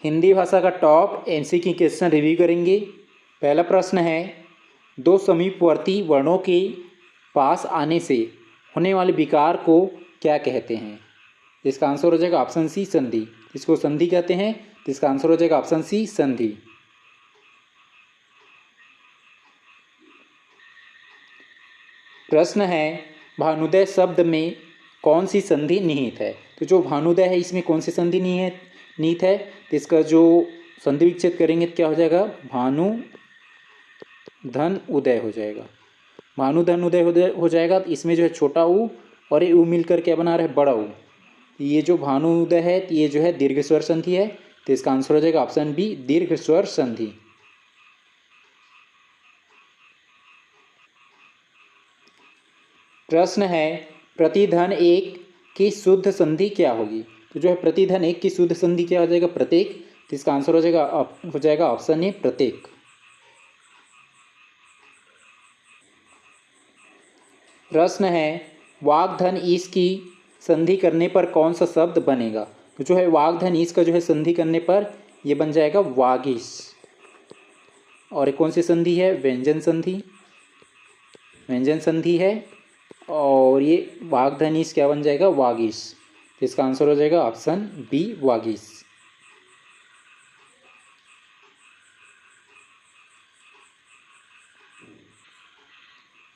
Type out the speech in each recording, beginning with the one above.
हिंदी भाषा का top MCQ question review करेंगे। पहला प्रश्न है, दो समीपवर्ती वर्णों के पास आने से होने वाले विकार को क्या कहते हैं? इसका आंसर हो जाएगा ऑप्शन सी संधि। इसको संधि कहते हैं, तो इसका आंसर हो जाएगा ऑप्शन सी संधि। प्रश्न है, भानुदय शब्द में कौन सी संधि निहित है? तो जो भानुदय है इसमें कौन सी संधि निहित है? तो इसका जो संधि विच्छेद करेंगे तो क्या हो जाएगा? भानु धन उदय हो जाएगा। भानु धन उदय हो जाएगा। तो इसमें जो है छोटा ऊ और ये ऊ मिलकर क्या बना रहा है? बड़ा ऊ। ये जो भानु उदय है ये जो है दीर्घ स्वर संधि है, तो इसका आंसर हो जाएगा ऑप्शन बी दीर्घ स्वर संधि। प्रश्न है, प्रतिधन एक की शुद्ध संधि क्या होगी? तो जो है प्रतिधन एक की शुद्ध संधि क्या हो जाएगा? प्रत्येक। तो इसका आंसर हो जाएगा ऑप्शन ए प्रत्येक। प्रश्न है, वाग्धन ईश की संधि करने पर कौन सा शब्द बनेगा? तो जो है वाग्धन ईश का जो है संधि करने पर ये बन जाएगा वागीश। और ये कौन सी संधि है? व्यंजन संधि। व्यंजन संधि है और ये वाग्धन ईश क्या बन जाएगा? वागीश। तो इसका आंसर हो जाएगा ऑप्शन बी वागीश।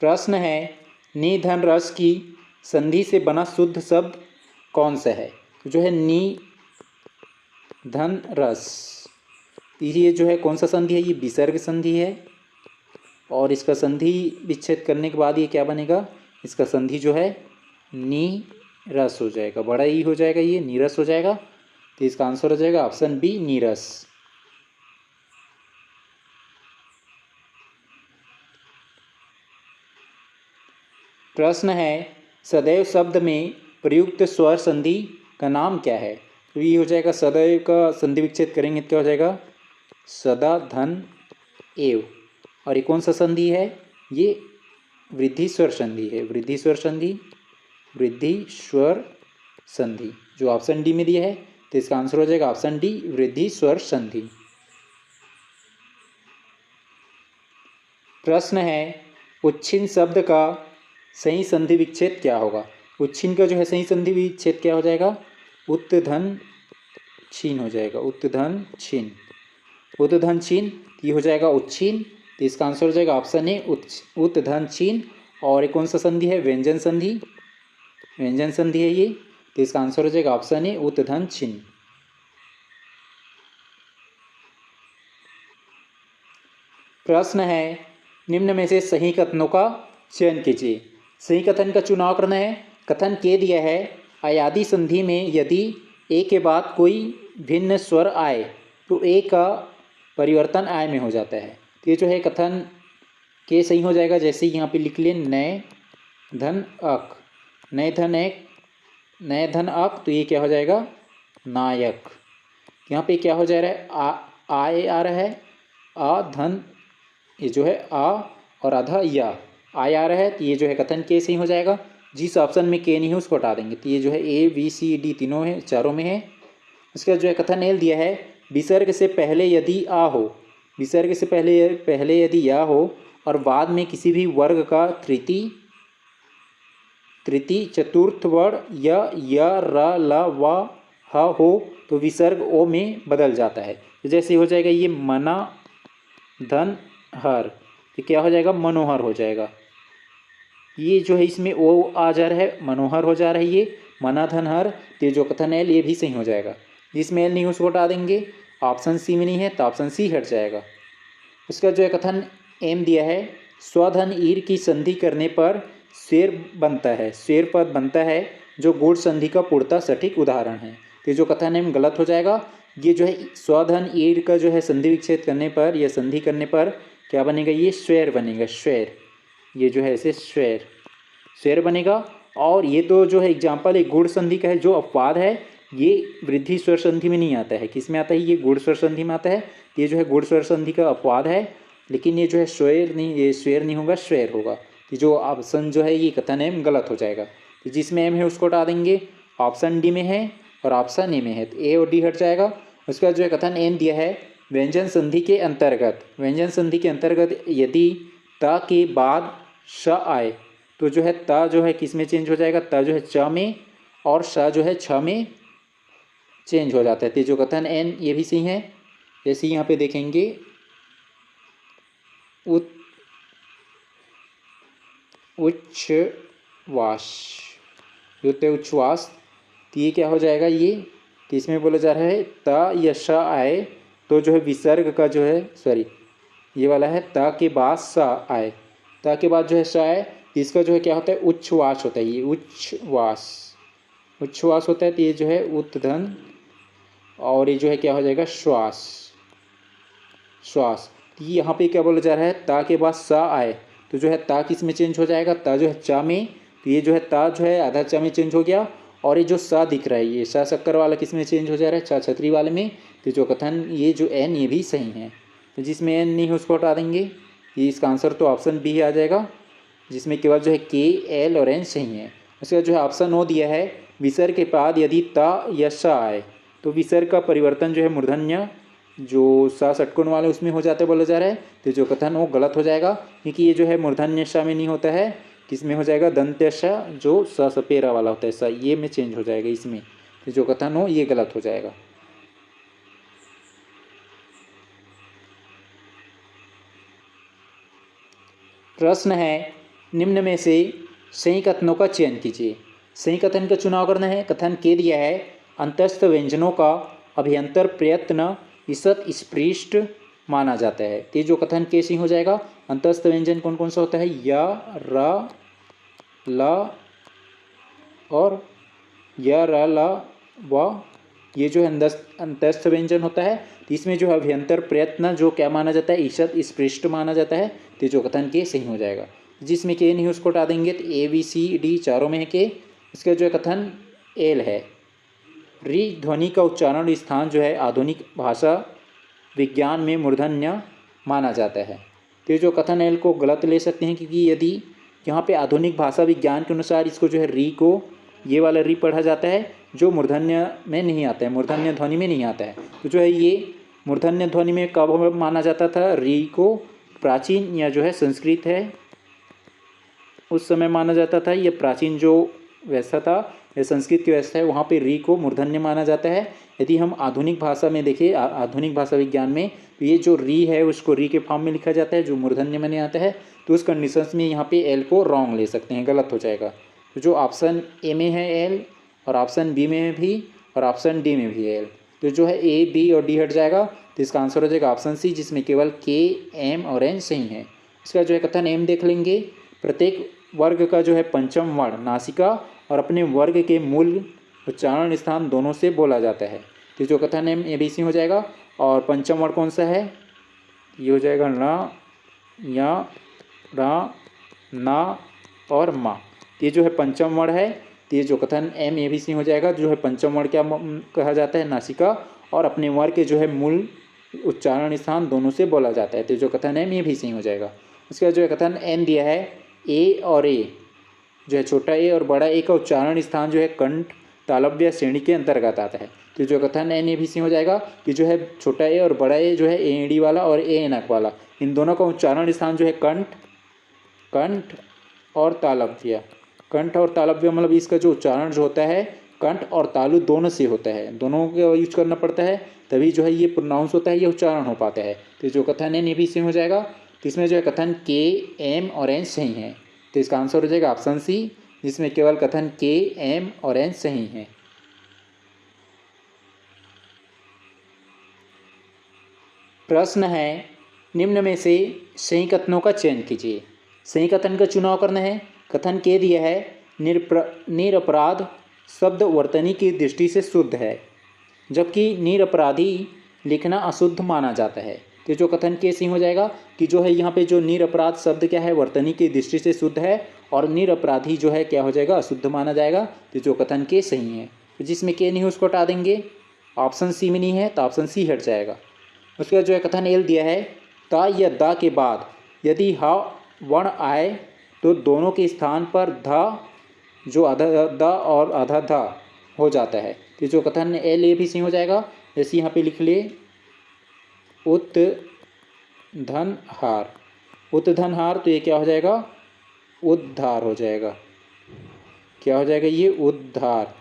प्रश्न है, नि धन रस की संधि से बना शुद्ध शब्द कौन सा है? तो जो है नि धन रस, ये जो है कौन सा संधि है? ये विसर्ग संधि है। और इसका संधि विच्छेद करने के बाद ये क्या बनेगा? इसका संधि जो है नी रस हो जाएगा, बड़ा ई हो जाएगा, ये नीरस हो जाएगा। तो इसका आंसर हो जाएगा ऑप्शन बी नीरस। प्रश्न है, सदैव शब्द में प्रयुक्त स्वर संधि का नाम क्या है? तो ये हो जाएगा सदैव का संधि विच्छेद करेंगे तो क्या हो जाएगा? सदा धन एव। और ये कौन सा संधि है? ये वृद्धि स्वर संधि है। वृद्धि स्वर संधि, वृद्धि स्वर संधि जो ऑप्शन डी में दिया है, तो इसका आंसर हो जाएगा ऑप्शन डी वृद्धि स्वर संधि। प्रश्न है, उच्छिन्न शब्द का सही संधि विच्छेद क्या होगा? उच्छिन्न का जो है सही संधि विच्छेद क्या हो जाएगा? उत्धन छीन हो जाएगा। उत्धन छीन, उत्धन छीन ये हो जाएगा उच्छिन्न। तो इसका आंसर हो जाएगा ऑप्शन ए उत्धन छीन। और ये कौन सा संधि है? व्यंजन संधि। व्यंजन संधि है ये, तो इसका आंसर हो जाएगा ऑप्शन ए उत्धन छीन। प्रश्न है, निम्न में से सही कथनों का चयन कीजिए। सही कथन का चुनाव करना है। कथन के दिया है, अयादि संधि में यदि ए के बाद कोई भिन्न स्वर आए तो ए का परिवर्तन आय में हो जाता है। तो ये जो है कथन के सही हो जाएगा। जैसे यहाँ पे लिख लें नए धन अक, नए धन एक, नए धन अक, तो ये क्या हो जाएगा? नायक। यहाँ पे क्या हो जा रहा है? आए आ रहा है, आ धन ये जो है आ और आधा या आय आ रहा है, तो ये जो है कथन के सही हो जाएगा। जिस ऑप्शन में के नहीं है उसको हटा देंगे। तो ये जो है ए बी सी डी तीनों है, चारों में है। उसका जो है कथन एल दिया है, विसर्ग से पहले यदि आ हो, विसर्ग से पहले यदि या हो और बाद में किसी भी वर्ग का तृतीय चतुर्थ वर्ण या र ल व ह हो तो विसर्ग ओ में बदल जाता है। तो जैसे हो जाएगा ये मना धन हर, तो क्या हो जाएगा? मनोहर हो जाएगा। ये जो है इसमें ओ आ जा रहा है, मनोहर हो जा रहा है, ये मना धन हर। तो जो कथन एल ये भी सही हो जाएगा। जिसमें एल नहीं उसको हटा देंगे। ऑप्शन सी में नहीं है तो ऑप्शन सी हट जाएगा। उसका जो है कथन एम दिया है, स्वधन ईर की संधि करने पर स्वेर बनता है, स्वेर पद बनता है जो गुण संधि का पूर्णतः सटीक उदाहरण है। तो जो कथन एम गलत हो जाएगा। ये जो है स्वधन ईर का जो है संधि विच्छेद करने पर या संधि करने पर क्या बनेगा? ये स्वेर बनेगा, स्वेर। ये जो है ऐसे स्वेर, स्वेर बनेगा। और ये तो जो है एग्जाम्पल एक गुण संधि का है। जो अपवाद है ये वृद्धि स्वर संधि में नहीं आता है। किस में आता है? ये गुण स्वर संधि में आता है। ये जो है गुण स्वर संधि का अपवाद है, लेकिन ये जो है स्वेर नहीं, ये स्वेर नहीं होगा, स्वेर होगा। तो जो ऑप्शन जो है ये कथन एम गलत हो जाएगा। तो जिसमें एम है उसको हटा देंगे। ऑप्शन डी में है और ऑप्शन ए में है, तो ए और डी हट जाएगा। उसका जो है कथन एन दिया है, व्यंजन संधि के अंतर्गत, व्यंजन संधि के अंतर्गत यदि ता के बाद श आए तो जो है ता जो है किस में चेंज हो जाएगा, ता जो है च में और श जो है छ में चेंज हो जाता है। तो जो कथन एन ये भी सही है। जैसे यहाँ पे देखेंगे उच्छ्वास, होते उच्छ्वास, तो ये क्या हो जाएगा, ये तो इसमें बोला जा रहा है ता या श आए तो जो है विसर्ग का जो है, सॉरी ये वाला है ता के बाद स आए, ता के बाद जो है श आए, इसका जो है क्या होता है, उच्छ्वास होता है। ये उच्छ्वास, उच्छ्वास होता है। तो ये जो है उत्धन और ये जो है क्या हो जाएगा, श्वास, श्वास। तो यहाँ पे क्या बोला जा रहा है, ता के बाद स आए तो जो है ता किस में चेंज हो जाएगा, ता जो है चा में, तो ये जो है ता जो है आधा चा में चेंज हो गया। और ये जो सा दिख रहा है, ये सा शक्कर वाला किस में चेंज हो जा रहा है, चा छतरी वाले में। तो जो कथन ये जो एन ये भी सही है। तो जिसमें एन नहीं है उसको हटा देंगे, ये इसका आंसर तो ऑप्शन बी आ जाएगा, जिसमें केवल जो है के एल और एन सही है। उसका जो है ऑप्शन ओ दिया है, विसर्ग के बाद यदि ता या श आए तो विसर्ग का परिवर्तन जो है मूर्धन्य जो सा षटकोण वाले उसमें हो जाता है बोला जा रहा है। तो जो कथन वो गलत हो जाएगा, क्योंकि ये जो है मूर्धन्य श में नहीं होता है, किसमें हो जाएगा, दंत्य श जो स सपेरा वाला होता है, स ये में चेंज हो जाएगा इसमें। तो जो कथन हो ये गलत हो जाएगा। प्रश्न है, निम्न में से सही कथनों का चयन कीजिए। सही कथन का चुनाव करना है। कथन के दिया है, अंतस्थ व्यंजनों का अभ्यंतर प्रयत्न ईसत स्पृष्ट माना जाता है। तो जो कथन के सही हो जाएगा, अंतस्थ व्यंजन कौन कौन सा होता है, या, र, ल और य, र, ल, व, ये जो है अंतस्थ व्यंजन होता है। तो इसमें जो है अभ्यंतर प्रयत्न जो क्या माना जाता है, ईशत स्पृष्ट माना जाता है। तो जो कथन के सही हो जाएगा। जिसमें के नहीं उसको हटा देंगे, तो ए बी सी डी चारों में है के। इसका जो है कथन एल है, री ध्वनि का उच्चारण स्थान जो है आधुनिक भाषा विज्ञान में मूर्धन्य माना जाता है। तो जो कथन एल को गलत ले सकते हैं, क्योंकि यदि यहाँ पे आधुनिक भाषा विज्ञान के अनुसार इसको जो है री को ये वाला री पढ़ा जाता है जो मूर्धन्य में नहीं आता है, मूर्धन्य ध्वनि में नहीं आता है। तो जो है ये मूर्धन्य ध्वनि में कब माना जाता था, री को प्राचीन या जो है संस्कृत है उस समय माना जाता था। ये प्राचीन जो व्यवस्था था या संस्कृत की व्यवस्था है, वहाँ पे री को मूर्धन्य माना जाता है। यदि हम आधुनिक भाषा में देखें, आधुनिक भाषा विज्ञान में, तो ये जो री है उसको री के फॉर्म में लिखा जाता है जो मूर्धन्य में नहीं आता है। तो उस कंडीशंस में यहाँ पे एल को रॉन्ग ले सकते हैं, गलत हो जाएगा। तो जो ऑप्शन ए में है एल, और ऑप्शन बी में भी, और ऑप्शन डी में भी एल, तो जो है ए बी और डी हट जाएगा। तो इसका आंसर हो जाएगा ऑप्शन सी, जिसमें केवल के एम और एन सही है। इसका जो है कथन एम देख लेंगे, प्रत्येक वर्ग का जो है पंचम वर्ण नासिका और अपने वर्ग के मूल उच्चारण स्थान दोनों से बोला जाता है। तो जो कथन एम ए बी सी हो जाएगा। और पंचम वर्ण कौन सा है, ये हो जाएगा ण, या, रा, ना और मा। ये जो है पंचम वर्ण है। तो ये जो कथन एम ए बी सी हो जाएगा। जो है पंचम वर्ण क्या कहा जाता है, नासिका और अपने वर्ण के जो है मूल उच्चारण स्थान दोनों से बोला जाता है। तो जो कथन एम ए बी सी हो जाएगा। उसका जो है कथन एन दिया है, ए और ए जो है छोटा ए और बड़ा ए का उच्चारण स्थान जो है कंठ तालव्य श्रेणी के अंतर्गत आता है। तो जो कथन एन ए बी सी हो जाएगा कि जो है छोटा ए और बड़ा ए जो है एड़ी वाला और ए एनक वाला, इन दोनों का उच्चारण स्थान जो है कंठ और तालव्य। कंठ और तालव्य मतलब इसका जो उच्चारण जो होता है कंठ और तालु दोनों से होता है, दोनों का यूज करना पड़ता है, तभी जो है ये प्रोनाउंस होता है, ये उच्चारण हो पाता है। तो जो कथन एन ए बी सी हो जाएगा। तो इसमें जो है कथन के एम और एन सही है। तो इसका आंसर हो जाएगा ऑप्शन सी, जिसमें केवल कथन के एम और एन सही है। प्रश्न है, निम्न में से सही कथनों का चयन कीजिए। सही कथन का चुनाव करना है। कथन के दिया है, निरपराध शब्द वर्तनी की दृष्टि से शुद्ध है, जबकि निरपराधी लिखना अशुद्ध माना जाता है। तो जो कथन के सही हो जाएगा कि जो है यहाँ पे जो निरपराध शब्द क्या है, वर्तनी की दृष्टि से शुद्ध है, और निरपराधी जो है क्या हो जाएगा, अशुद्ध माना जाएगा। तो जो कथन के सही है। तो जिसमें के नहीं है उसको हटा देंगे, ऑप्शन सी में नहीं है तो ऑप्शन सी हट जाएगा। उसके बाद जो है कथन एल दिया है, ता या दा के बाद यदि ह वर्ण आए तो दोनों के स्थान पर ध जो आधा द और आधा धा हो जाता है। तो जो कथन एल ए भी सही हो जाएगा। जैसे यहाँ पे लिख ले उत्धनहार, उत्धनहार, तो ये क्या हो जाएगा, उद्धार हो जाएगा। क्या हो जाएगा ये, उद्धार।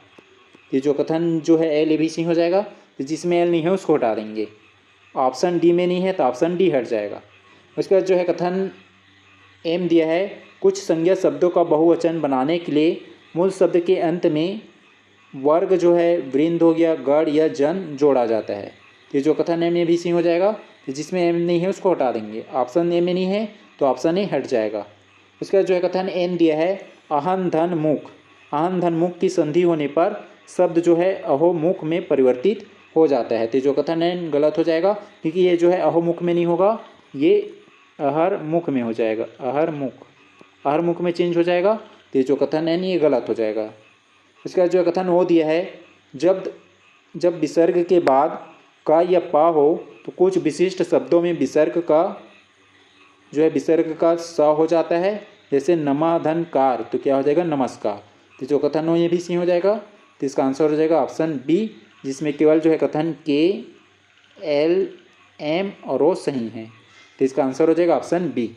ये जो कथन जो है एल ए बी सी हो जाएगा, तो जिसमें एल नहीं है उसको हटा देंगे। ऑप्शन डी में नहीं है तो ऑप्शन डी हट जाएगा। उसके बाद जो है कथन एम दिया है, कुछ संज्ञा शब्दों का बहुवचन बनाने के लिए मूल शब्द के अंत में वर्ग जो है वृंद हो गया, गण या जन जोड़ा जाता है। ये जो कथन एम ए बी सी हो जाएगा, तो जिसमें एम नहीं है उसको हटा देंगे। ऑप्शन ए में नहीं है तो ऑप्शन ए हट जाएगा। उसके बाद जो है कथन एन दिया है, अहन धन मुख, अहन धन मुख की संधि होने पर शब्द जो है अहोमुख में परिवर्तित हो जाता है। तो जो कथन एन गलत हो जाएगा, क्योंकि ये जो है अहोमुख में नहीं होगा, ये अहर मुख में हो जाएगा, अहर मुख, अहर मुख में चेंज हो जाएगा। तो जो कथन एन ये गलत हो जाएगा। उसके बाद जो कथन हो दिया है, जब विसर्ग के बाद का या पा हो तो कुछ विशिष्ट शब्दों में विसर्ग का जो है विसर्ग का स हो जाता है, जैसे नमाधनकार, तो क्या हो जाएगा नमस्कार। तो जो कथन हो ये भी सी हो जाएगा। तो इसका आंसर हो जाएगा ऑप्शन बी, जिसमें केवल जो है कथन के, एल, एम और ओ सही हैं। तो इसका आंसर हो जाएगा ऑप्शन बी।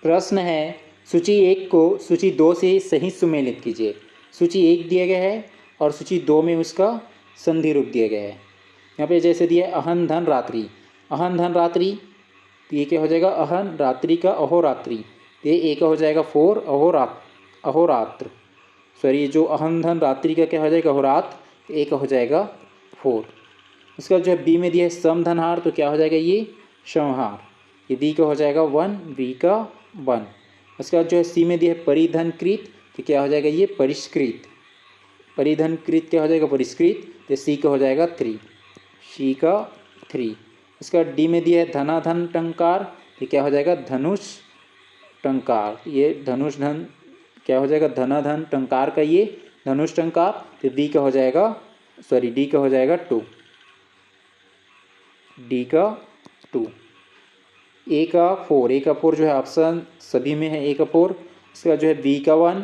प्रश्न है, सूची 1 को सूची 2 से सही सुमेलित कीजिए। सूची 1 दिया गया है और सूची 2 में उसका संधि रूप दिया गया है। यहाँ पे जैसे दिया है अहन धन रात्रि, अहन धन रात्रि, तो ये क्या हो जाएगा, अहन रात्रि का अहोरात्रि, ये एक हो जाएगा 4 अहोरात्र, सॉरी जो अहन धन रात्रि का क्या हो जाएगा अहोरात्र, एक हो जाएगा 4। उसके बाद जो है बी में दिया है समधनहार, तो क्या हो जाएगा ये संहार, ये डी का हो जाएगा 1, बी का 1। उसके बाद जो है सी में दिया है परिधनकृत, तो क्या हो जाएगा ये परिष्कृत, परिधनकृत क्या हो जाएगा परिष्कृत, तो सी का हो जाएगा 3, सी का 3। उसका डी में दिया है धनाधन टंकार, तो क्या हो जाएगा धनुष टंकार, ये धनुष धन क्या हो जाएगा धनाधन टंकार का ये धनुष टंकार, तो डी का हो जाएगा, सॉरी डी का हो जाएगा 2, डी का 2। ए का 4, ए का 4 जो है ऑप्शन सभी में है, ए का 4। उसके बाद जो है बी का 1,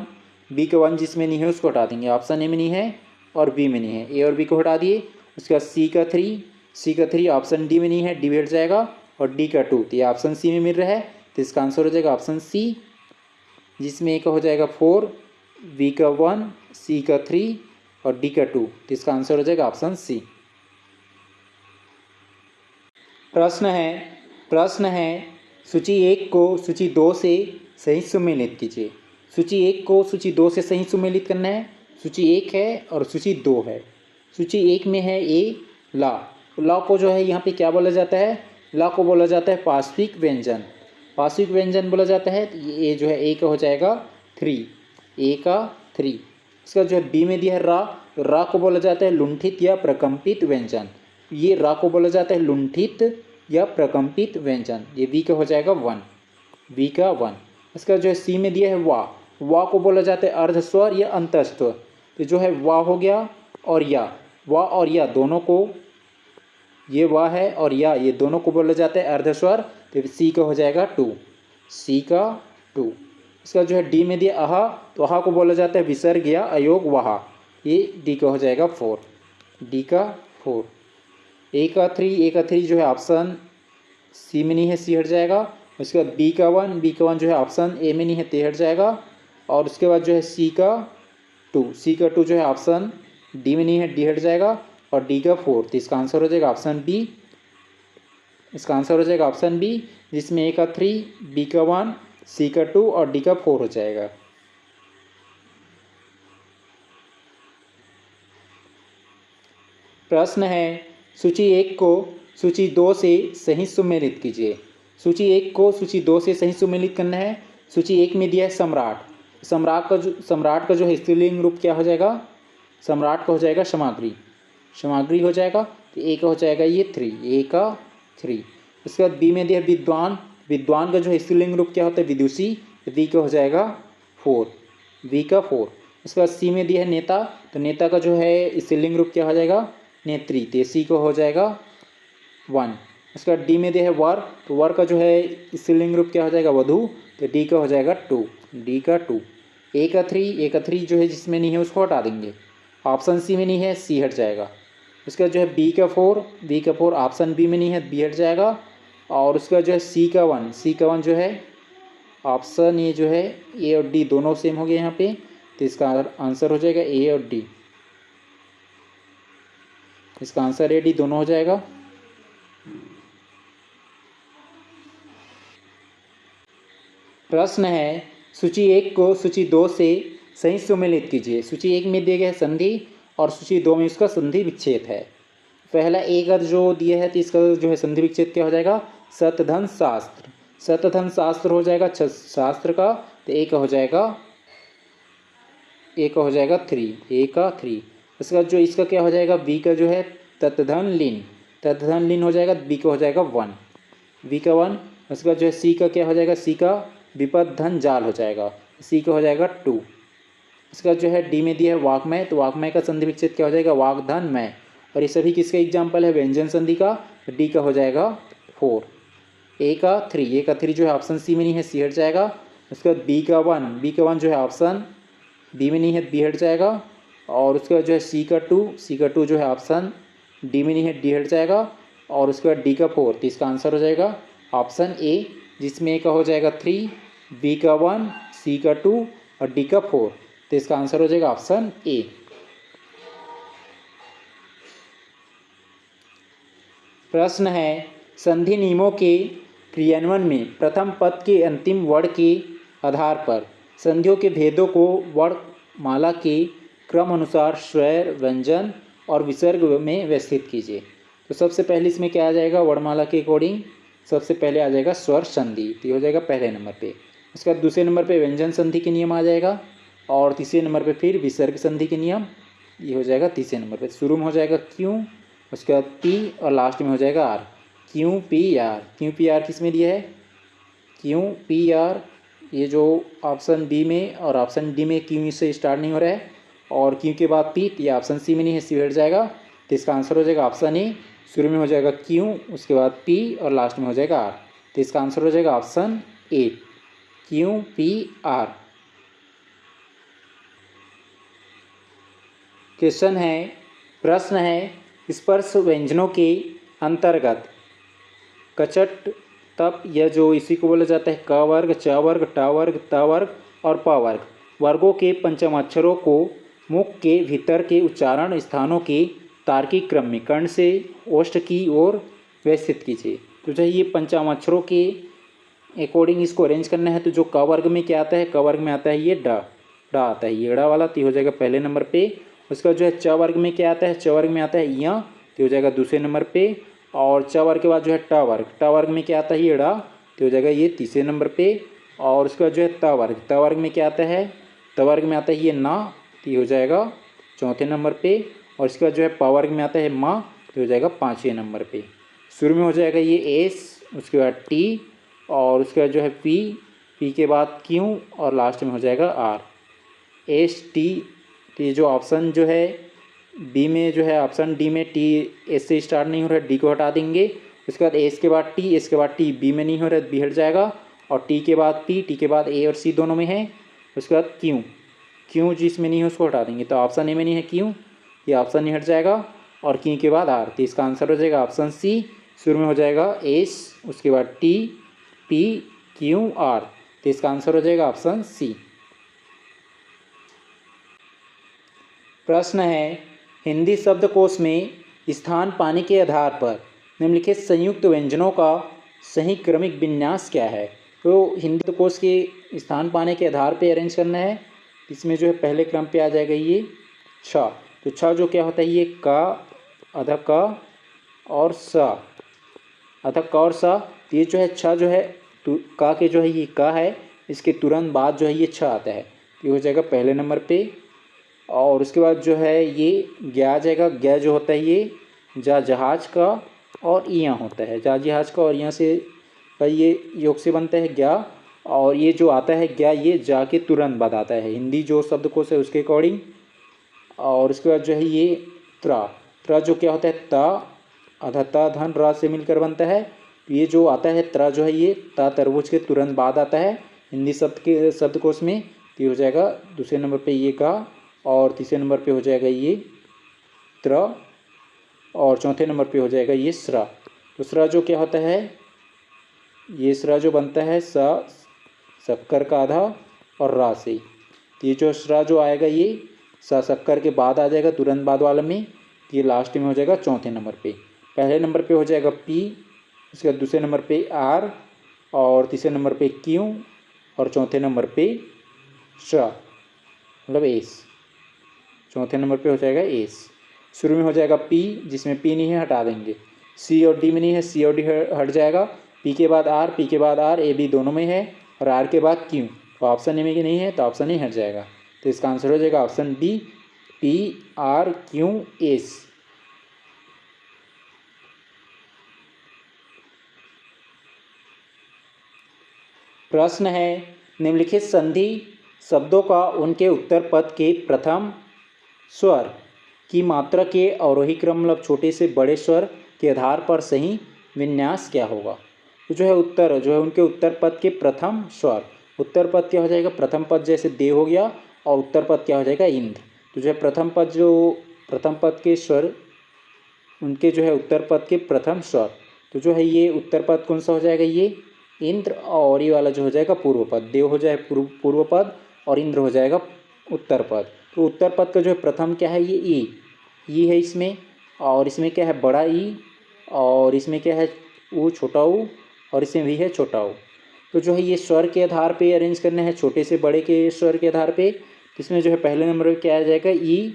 बी का 1 जिसमें नहीं है उसको हटा देंगे, ऑप्शन ए में नहीं है और बी में नहीं है, ए और बी को हटा दिए। उसके बाद सी का 3, सी का 3 ऑप्शन डी में नहीं है, डी भी हट जाएगा, और डी का 2, तो ये ऑप्शन सी में मिल रहा है, तो इसका आंसर हो जाएगा ऑप्शन सी, जिसमें ए का हो जाएगा 4, बी का 1, सी का 3 और डी का 2, तो इसका आंसर हो जाएगा ऑप्शन सी। प्रश्न है सूची 1 को सूची 2 से सही सुमेलित कीजिए। सूची 1 को सूची 2 से सही सुमेलित करना है। सूची 1 है और सूची 2 है। सूची 1 में है ए ला, ला को जो है यहाँ पे क्या बोला जाता है, ला को बोला जाता है पार्श्विक व्यंजन, पार्श्विक व्यंजन बोला जाता है। तो ये जो है ए का हो जाएगा 3, ए का 3। इसका जो है बी में दिया है रा, रा को बोला जाता है लुंठित या प्रकम्पित व्यंजन, ये रा को बोला जाता है लुंठित या प्रकम्पित व्यंजन, ये बी का हो जाएगा 1, बी का 1। इसका जो है सी में दिया है वा, वा को बोला जाता है अर्धस्वर या अंतस्वर, तो जो है वा हो गया और या, वा और या दोनों को, ये वा है और या ये दोनों को बोला जाता है अर्धस्वर, तो सी का हो जाएगा 2, सी का 2। इसका जो है डी में दिया अहा, तो अहा को बोला जाता है विसर्ग या अयोग वहा, ये डी का हो जाएगा 4, डी का 4। ए का 3, ए का 3 जो है ऑप्शन सी में नहीं है, सी हट जाएगा। उसके बाद बी का 1, बी का 1 जो है ऑप्शन ए में नहीं है, ते हट जाएगा। और उसके बाद जो है सी का 2, सी का 2 जो है ऑप्शन डी में नहीं है, डी हट जाएगा। और डी का 4, तो इसका आंसर हो जाएगा ऑप्शन बी, इसका आंसर हो जाएगा ऑप्शन बी, जिसमें ए का 3, बी का 1, सी का 2 और डी का 4 हो जाएगा। प्रश्न है सूची 1 को सूची 2 से सही सुमेलित कीजिए। सूची 1 को सूची 2 से सही सुमेलित करना है। सूची 1 में दिया है सम्राट, सम्राट का जो है स्त्रीलिंग रूप क्या हो जाएगा, सम्राट का हो जाएगा समाग्री, समाग्री हो जाएगा। तो ए का हो जाएगा ये 3, ए का 3। उसके बाद बी में दिया है विद्वान, विद्वान का जो है स्त्रीलिंग रूप क्या होता है विदुषी, तो बी का हो जाएगा 4, बी का 4। उसके बाद सी में दिया है नेता, तो नेता का जो है स्त्रीलिंग रूप क्या हो जाएगा नेत्री, तो सी को हो जाएगा 1। उसके बाद डी में दिया है वर, तो वर का जो है स्त्रीलिंग रूप क्या हो जाएगा वधू, तो डी का हो जाएगा 2, डी का 2। ए का थ्री जो है जिसमें नहीं है उसको हटा देंगे। ऑप्शन सी में नहीं है, सी हट जाएगा। उसका जो है बी का फोर ऑप्शन बी में नहीं है, बी हट जाएगा। और उसका जो है सी का वन जो है ऑप्शन ये जो है ए और डी दोनों सेम हो गए यहाँ पे, तो इसका आंसर हो जाएगा ए और डी। इसका आंसर ए डी दोनों हो जाएगा। प्रश्न है सूची 1 को सूची 2 से सही सुमेलित कीजिए। सूची 1 में दिया गया है संधि और सूची 2 में उसका संधि विच्छेद है। पहला ए का जो दिया है तो इसका जो है संधि विच्छेद क्या हो जाएगा, शतधन शास्त्र। शतधन शास्त्र हो जाएगा शास्त्र का, तो ए का हो जाएगा थ्री, ए का थ्री। उसका जो इसका क्या हो जाएगा, बी का जो है ततधन लीन हो जाएगा, बी का हो जाएगा वन, बी का वन। उसका जो है सी का क्या हो जाएगा, सी का विपद धन जाल हो जाएगा, सी का हो जाएगा टू। इसका जो है डी में दिया है वाक्मय, तो वाक्मय का संधि विच्छेद क्या हो जाएगा, वाग्धन मय। और ये सभी किसका एग्जाम्पल है, व्यंजन संधि का, तो डी का हो जाएगा फोर। ए का थ्री जो है ऑप्शन सी में नहीं है, सी हट जाएगा। उसके बाद बी का वन जो है ऑप्शन बी में नहीं है, बी हट जाएगा। और उसके बाद जो है सी का टू जो है ऑप्शन डी में नहीं है, डी हट जाएगा। और उसके बाद डी का फोर, तो इसका आंसर हो जाएगा ऑप्शन ए, जिसमें ए का हो जाएगा थ्री, बी का वन, सी का टू और डी का फोर, तो इसका आंसर हो जाएगा ऑप्शन ए। प्रश्न है संधि नियमों के क्रियान्वयन में प्रथम पद के अंतिम वर्ण के आधार पर संधियों के भेदों को वर्णमाला के क्रम अनुसार स्वर, व्यंजन और विसर्ग में व्यवस्थित कीजिए। तो सबसे पहले इसमें क्या आ जाएगा, वर्णमाला के अकॉर्डिंग सबसे पहले आ जाएगा स्वर संधि, तो ये हो जाएगा पहले नंबर पे। उसके बाद दूसरे नंबर पे व्यंजन संधि के नियम आ जाएगा। और तीसरे नंबर पे फिर विसर्ग संधि के नियम, ये हो जाएगा तीसरे नंबर पे। शुरू में हो जाएगा क्यों, उसके बाद पी और लास्ट में हो जाएगा आर। क्यों पी आर किस में दिया है, क्यों पी आर, ये जो ऑप्शन बी में और ऑप्शन डी में क्यों से स्टार्ट नहीं हो रहा है। और क्यों के बाद पी, ये ऑप्शन सी में नहीं है, सी हट जाएगा, तो इसका आंसर हो जाएगा ऑप्शन ए। शुरू में हो जाएगा क्यों, उसके बाद पी और लास्ट में हो जाएगा आर, तो इसका आंसर हो जाएगा ऑप्शन ए, क्यों पी आर। क्वेश्चन है, प्रश्न है स्पर्श व्यंजनों के अंतर्गत कचट तप, या जो इसी को बोला जाता है क वर्ग, च वर्ग, ट वर्ग, त वर्ग और प वर्ग वर्गों के पंचमाक्षरों को मुख के भीतर के उच्चारण स्थानों के तार्किक क्रम में कर्ण से ओष्ठ की ओर व्यवस्थित कीजिए। तो जो ये पंचमाक्षरों के अकॉर्डिंग इसको अरेंज करना है। तो जो क वर्ग में क्या आता है, क वर्ग में आता है ये डा आता है, ये डा वाला, तो हो जाएगा पहले नंबर पे। उसका जो है च वर्ग में क्या आता है, च वर्ग में आता है या, तो हो जाएगा दूसरे नंबर पे। और च वर्ग के बाद जो है ट वर्ग में क्या आता है ये डा, तो हो जाएगा ये तीसरे नंबर पे। और उसका जो है त वर्ग में क्या आता है, त वर्ग में आता है ये ना, तो ये हो जाएगा चौथे नंबर पे। और इसके बाद जो है प वर्ग में आता है माँ, तो हो जाएगा पाँचवें नंबर पे। शुरू में हो जाएगा ये एस, उसके बाद टी, और उसके बाद जो है पी के बाद क्यू, और लास्ट में हो जाएगा आर, एस टी। तो ये जो ऑप्शन जो है बी में जो है ऑप्शन डी में टी एस से स्टार्ट नहीं हो रहा है, डी को हटा देंगे। उसके बाद एस के बाद टी बी में नहीं हो रहा है, बी हट जाएगा। और टी के बाद पी, टी के बाद ए और सी दोनों में है। उसके बाद क्यों जिसमें नहीं है उसको हटा देंगे, तो ऑप्शन ए में नहीं है क्यों, ये ऑप्शन नहीं हट जाएगा। और क्यों के बाद आर, तो इसका आंसर हो जाएगा ऑप्शन सी। शुरू में हो जाएगा एस, उसके बाद टी, पी, क्यू, आर, तो इसका आंसर हो जाएगा ऑप्शन सी। प्रश्न है हिंदी शब्दकोश में स्थान पाने के आधार पर निम्नलिखित संयुक्त व्यंजनों का सही क्रमिक विन्यास क्या है। तो हिंदी शब्दकोश के स्थान पाने के आधार पर अरेंज करना है। इसमें जो है पहले क्रम पे आ जाएगा ये छ। तो छ जो क्या होता है ये का, अधा का और सा, अधा का और सा। तो ये जो है छ जो है का के जो है ये का है, इसके तुरंत बाद जो है ये छ आता है, ये हो जाएगा पहले नंबर पे। और उसके बाद जो है ये ग्या आ जाएगा। ग्या जो होता है ये जा जहाज का और इयाँ होता है, जा जहाज का और यहाँ से का ये योग से बनता है ग्या। और ये जो आता है ग्या, ये जा के तुरंत बाद आता है हिंदी जो शब्दकोश है उसके अकॉर्डिंग। और उसके बाद जो है ये त्रा जो क्या होता है ता, आधा ता धन रा से मिलकर बनता है। ये जो आता है त्रा जो है ये ता तरबूज के तुरंत बाद आता है हिंदी शब्दकोश में। तो ये हो जाएगा दूसरे नंबर पे ये गा, और तीसरे नंबर पे हो जाएगा ये त्र, और चौथे नंबर पे हो जाएगा ये स्रा। तो स्रा जो क्या होता है, ये स्रा जो बनता है सा शक्कर का आधा और रा से, तो ये जो स्रा जो आएगा ये सा शक्कर के बाद आ जाएगा तुरंत बाद वाले में, तो ये लास्ट में हो जाएगा चौथे नंबर पे। पहले नंबर पे हो जाएगा पी, उसके बाद दूसरे नंबर पे आर, और तीसरे नंबर पे क्यू, और चौथे नंबर पे श मतलब एस। चौथे नंबर पे हो जाएगा एस। शुरू में हो जाएगा पी, जिसमें पी नहीं है हटा देंगे। सी और डी में नहीं है, सी और डी हट जाएगा। पी के बाद आर, पी के बाद आर, ए बी दोनों में है, और आर के बाद क्यू, तो ऑप्शन ए में नहीं है तो ऑप्शन ए हट जाएगा। तो इसका आंसर हो जाएगा option B, P R Q S. प्रश्न है, निम्नलिखित संधि शब्दों का उनके उत्तर पद के प्रथम स्वर की मात्रा के अवरोही क्रम मतलब छोटे से बड़े स्वर के आधार पर सही विन्यास क्या होगा। तो जो है उत्तर जो है उनके उत्तर पद के प्रथम स्वर, उत्तर पद क्या हो जाएगा, प्रथम पद जैसे देव हो गया, और उत्तर पद क्या हो जाएगा इंद्र। तो जो है प्रथम पद के स्वर उनके जो है उत्तर पद के प्रथम स्वर, तो जो है ये उत्तर पद कौन सा हो जाएगा, ये इंद्र, और ये वाला जो हो जाएगा पूर्व पद, देव हो जाए पूर्व पद, और इंद्र हो जाएगा उत्तर पद। तो उत्तर पद का जो है प्रथम क्या है, ये ई है इसमें, और इसमें क्या है बड़ा ई, और इसमें क्या है ऊ छोटा ऊ, और इसमें भी है छोटा ऊ। तो जो है ये स्वर के आधार पे अरेंज करने हैं, छोटे से बड़े के स्वर के आधार पे। तो इसमें जो है पहले नंबर पे क्या आ जाएगा, ई,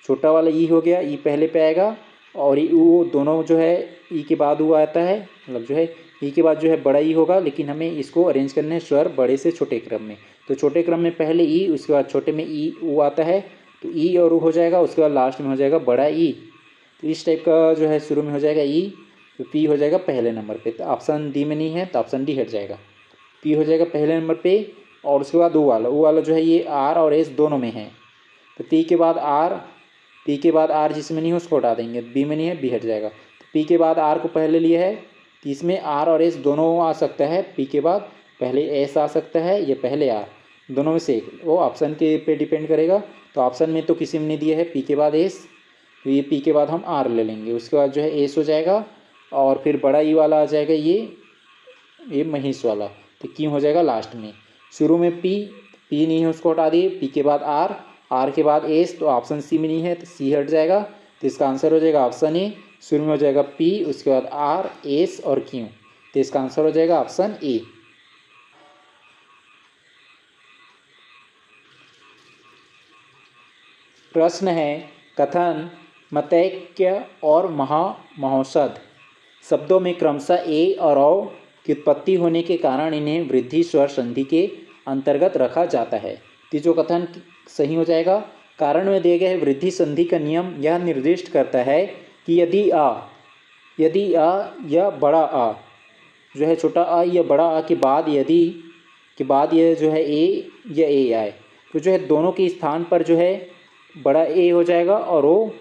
छोटा वाला ई हो गया, ई पहले पे आएगा, और ऊ दोनों जो है ई के बाद ऊ आता है, मतलब जो है ई के बाद जो है बड़ा ई होगा, लेकिन हमें इसको अरेंज करने हैं स्वर बड़े से छोटे क्रम में। तो छोटे क्रम में पहले ई, उसके बाद छोटे में ई ऊ आता है, तो ई और ऊ हो जाएगा, उसके बाद लास्ट में हो जाएगा बड़ा ई। तो इस टाइप का जो है शुरू में हो जाएगा ई, तो पी हो जाएगा पहले नंबर पे। तो ऑप्शन डी में नहीं है तो ऑप्शन डी हट जाएगा, पी हो जाएगा पहले नंबर पे। और उसके बाद ऊ वाला जो है ये आर और एस दोनों में है, तो पी के बाद आर जिसमें नहीं है उसको हटा देंगे, बी में नहीं है बी हट जाएगा। तो पी के बाद आर को पहले लिए है, तो इसमें आर और एस दोनों आ सकता है, पी के बाद पहले एस आ सकता है या पहले आर, दोनों में से एक, वो ऑप्शन के पे डिपेंड करेगा। तो ऑप्शन में तो किसी में नहीं दिया है पी के बाद एस, तो ये पी के बाद हम आर ले लेंगे, उसके बाद जो है एस हो जाएगा, और फिर बड़ा ई वाला आ जाएगा ये महेश वाला, तो क्यों हो जाएगा लास्ट में। शुरू में पी नहीं है उसको हटा दिए, पी के बाद आर के बाद एस, तो ऑप्शन सी में नहीं है तो सी हट जाएगा। तो इसका आंसर हो जाएगा ऑप्शन ए, शुरू में हो जाएगा पी, उसके बाद आर एस और क्यू, तो इसका आंसर हो जाएगा ऑप्शन ए। प्रश्न है, कथन मतैक्य और महोषध शब्दों में क्रमशः ए और औ की उत्पत्ति होने के कारण इन्हें वृद्धि स्वर संधि के अंतर्गत रखा जाता है। तो जो कथन सही हो जाएगा, कारण में दिए गए वृद्धि संधि का नियम यह निर्दिष्ट करता है कि यदि आ या बड़ा आ जो है छोटा आ या बड़ा आ के बाद ये जो है ए या ए आए, तो जो है दोनों के स्थान पर जो है बड़ा ए हो जाएगा, और वो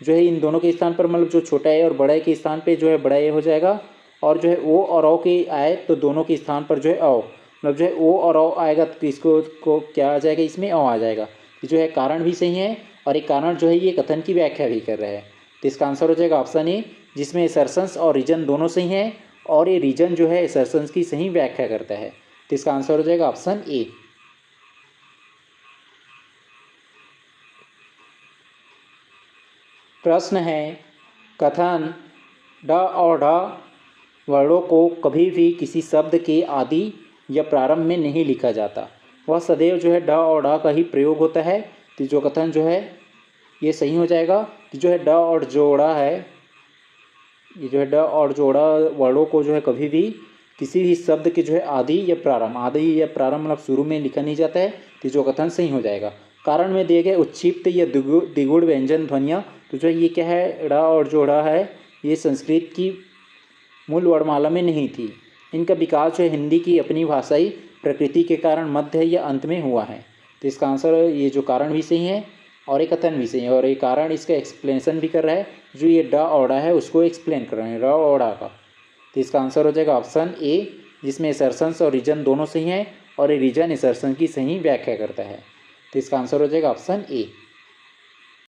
जो है इन दोनों के स्थान पर मतलब जो छोटा ए और बड़ा ए के स्थान पे जो है बड़ा ए हो जाएगा, और जो है ओ और औ के आए तो दोनों के स्थान पर जो है औ, मतलब जो है ओ और औ आएगा तो इसको क्या आ जाएगा, इसमें औ आ जाएगा। तो जो है कारण भी सही है, और एक कारण जो है ये कथन की व्याख्या भी कर रहा है। तो इसका आंसर हो जाएगा ऑप्शन ए, जिसमें एसर्शंस और रीजन दोनों सही हैं, और ये रीजन जो है एसर्शंस की सही व्याख्या करता है। तो इसका आंसर हो जाएगा ऑप्शन ए। प्रश्न है, कथन ड और ढ वर्णों को कभी भी किसी शब्द के आदि या प्रारंभ में नहीं लिखा जाता, वह सदैव जो है ड और ढ का ही प्रयोग होता है। तो जो कथन जो है ये सही हो जाएगा। तो जो है ड और जोड़ा है, ये जो है ड और जोड़ा वर्णों को जो है कभी भी किसी भी शब्द के जो है आदि या प्रारंभ मतलब शुरू में लिखा नहीं जाता है। तो जो कथन सही हो जाएगा। कारण में दिए गए उत्क्षिप्त या द्विगुण व्यंजन ध्वनियाँ, तो जो ये क्या है, ड़ और जोड़ा है, ये संस्कृत की मूल वर्णमाला में नहीं थी। इनका विकास जो है हिंदी की अपनी भाषाई प्रकृति के कारण मध्य या अंत में हुआ है। तो इसका आंसर ये जो कारण भी सही है और एक कथन भी सही है, और ये कारण इसका एक्सप्लेनेशन भी कर रहा है, जो ये ड और ड़ा है उसको एक्सप्लेन कर रहे हैं, र और ड़ा का। तो इसका आंसर हो जाएगा ऑप्शन ए, जिसमें एसर्शंस और रीजन दोनों सही हैं, और रीजन इंसर्शन की सही व्याख्या करता है। तो इसका आंसर हो जाएगा ऑप्शन ए।